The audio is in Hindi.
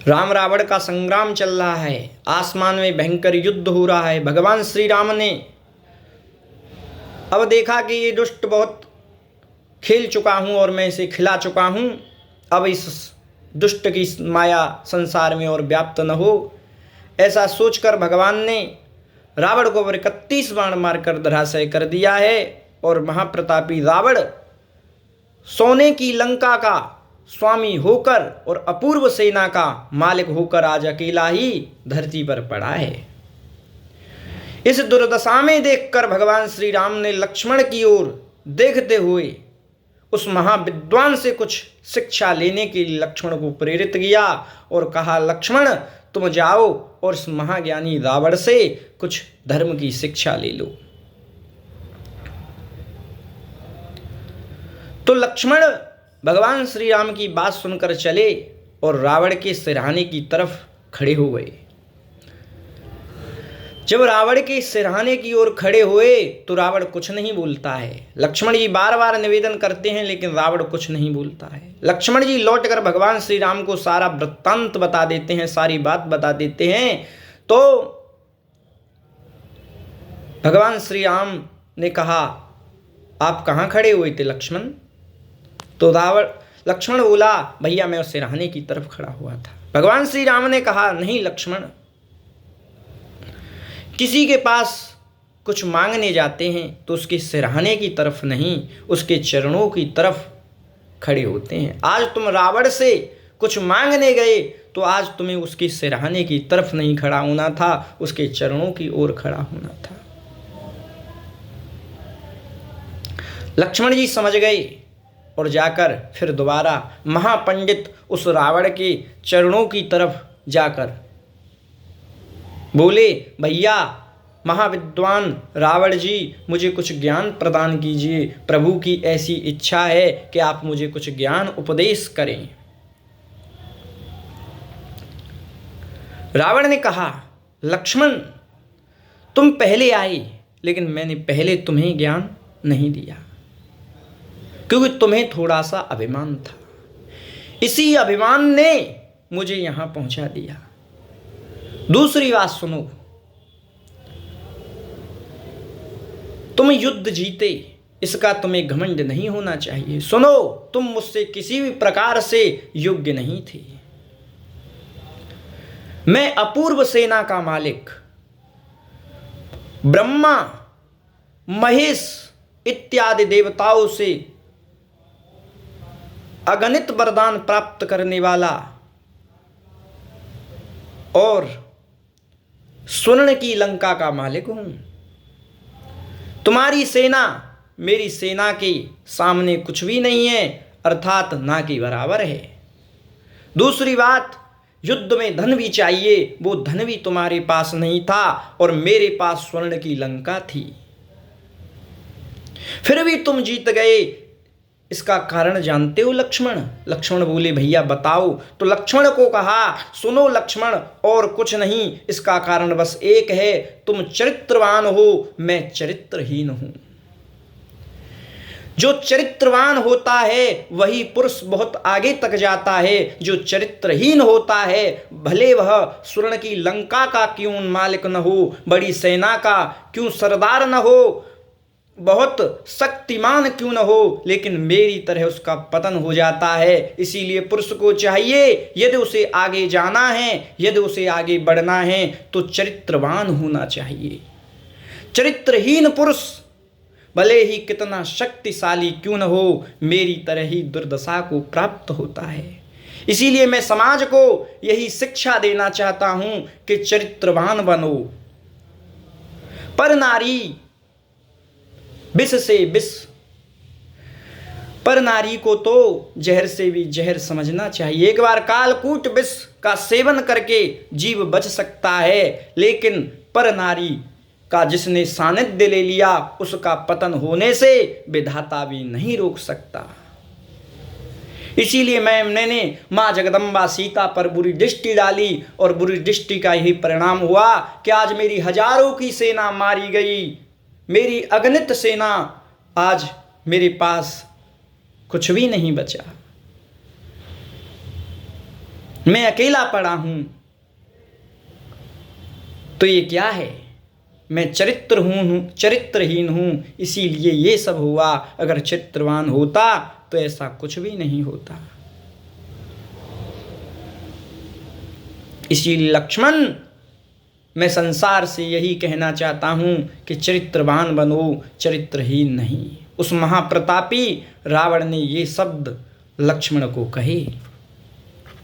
राम रावण का संग्राम चल रहा है, आसमान में भयंकर युद्ध हो रहा है। भगवान श्री राम ने अब देखा कि ये दुष्ट बहुत खेल चुका हूँ और मैं इसे खिला चुका हूँ, अब इस दुष्ट की माया संसार में और व्याप्त न हो। ऐसा सोचकर भगवान ने रावण को 31 बाण मारकर धराशायी कर दिया है और महाप्रतापी रावण सोने की लंका का स्वामी होकर और अपूर्व सेना का मालिक होकर आज अकेला ही धरती पर पड़ा है। इस दुर्दशा में देखकर भगवान श्री राम ने लक्ष्मण की ओर देखते हुए उस महाविद्वान से कुछ शिक्षा लेने के लिए लक्ष्मण को प्रेरित किया और कहा, लक्ष्मण तुम जाओ और इस महाज्ञानी रावण से कुछ धर्म की शिक्षा ले लो। तो लक्ष्मण भगवान श्री राम की बात सुनकर चले और रावण के सिरहाने की तरफ खड़े हो गए। जब रावण के सिरहाने की ओर खड़े हुए तो रावण कुछ नहीं बोलता है। लक्ष्मण जी बार बार निवेदन करते हैं लेकिन रावण कुछ नहीं बोलता है। लक्ष्मण जी लौटकर भगवान श्री राम को सारा वृत्तांत बता देते हैं, सारी बात बता देते हैं। तो भगवान श्री राम ने कहा, आप कहाँ खड़े हुए थे लक्ष्मण? तो लक्ष्मण बोला, भैया मैं उस सिरहाने की तरफ खड़ा हुआ था। भगवान श्री राम ने कहा, नहीं लक्ष्मण, किसी के पास कुछ मांगने जाते हैं तो उसके सिरहाने की तरफ नहीं, उसके चरणों की तरफ खड़े होते हैं। आज तुम रावण से कुछ मांगने गए तो आज तुम्हें उसके सिरहाने की तरफ नहीं खड़ा होना था, उसके चरणों की ओर खड़ा होना था। लक्ष्मण जी समझ गए और जाकर फिर दोबारा महापंडित उस रावण के चरणों की तरफ जाकर बोले, भैया महाविद्वान रावण जी मुझे कुछ ज्ञान प्रदान कीजिए, प्रभु की ऐसी इच्छा है कि आप मुझे कुछ ज्ञान उपदेश करें। रावण ने कहा, लक्ष्मण तुम पहले आए लेकिन मैंने पहले तुम्हें ज्ञान नहीं दिया क्योंकि तुम्हें थोड़ा सा अभिमान था। इसी अभिमान ने मुझे यहां पहुंचा दिया। दूसरी बात सुनो, तुम युद्ध जीते इसका तुम्हें घमंड नहीं होना चाहिए। सुनो, तुम मुझसे किसी भी प्रकार से योग्य नहीं थे। मैं अपूर्व सेना का मालिक ब्रह्मा महेश इत्यादि देवताओं से अगणित वरदान प्राप्त करने वाला और स्वर्ण की लंका का मालिक हूं। तुम्हारी सेना मेरी सेना के सामने कुछ भी नहीं है, अर्थात ना के बराबर है। दूसरी बात, युद्ध में धन भी चाहिए, वो धन भी तुम्हारे पास नहीं था और मेरे पास स्वर्ण की लंका थी, फिर भी तुम जीत गए। इसका कारण जानते हो लक्ष्मण? लक्ष्मण बोले, भैया बताओ। तो लक्ष्मण को कहा, सुनो लक्ष्मण, और कुछ नहीं, इसका कारण बस एक है, तुम चरित्रवान हो, मैं चरित्रहीन हूं। जो चरित्रवान होता है वही पुरुष बहुत आगे तक जाता है। जो चरित्रहीन होता है भले वह स्वर्ण की लंका का क्यों मालिक न हो, बड़ी सेना का क्यों सरदार न हो, बहुत शक्तिमान क्यों न हो, लेकिन मेरी तरह उसका पतन हो जाता है। इसीलिए पुरुष को चाहिए, यदि उसे आगे जाना है, यदि उसे आगे बढ़ना है तो चरित्रवान होना चाहिए। चरित्रहीन पुरुष भले ही कितना शक्तिशाली क्यों न हो, मेरी तरह ही दुर्दशा को प्राप्त होता है। इसीलिए मैं समाज को यही शिक्षा देना चाहता हूं कि चरित्रवान बनो। पर नारी विष से विष, पर नारी को तो जहर से भी जहर समझना चाहिए। एक बार कालकूट विष का सेवन करके जीव बच सकता है, लेकिन पर नारी का जिसने सानिध्य ले लिया उसका पतन होने से विधाता भी नहीं रोक सकता। इसीलिए मैंने माँ जगदम्बा सीता पर बुरी दृष्टि डाली और बुरी दृष्टि का यही परिणाम हुआ कि आज मेरी हजारों की सेना मारी गई, मेरी अगणित सेना, आज मेरे पास कुछ भी नहीं बचा। मैं अकेला पड़ा हूं तो ये क्या है, मैं चरित्रहीन हूं इसीलिए ये सब हुआ। अगर चरित्रवान होता तो ऐसा कुछ भी नहीं होता। इसीलिए लक्ष्मण, मैं संसार से यही कहना चाहता हूं कि चरित्रवान बनो, चरित्रहीन नहीं। उस महाप्रतापी रावण ने ये शब्द लक्ष्मण को कहे।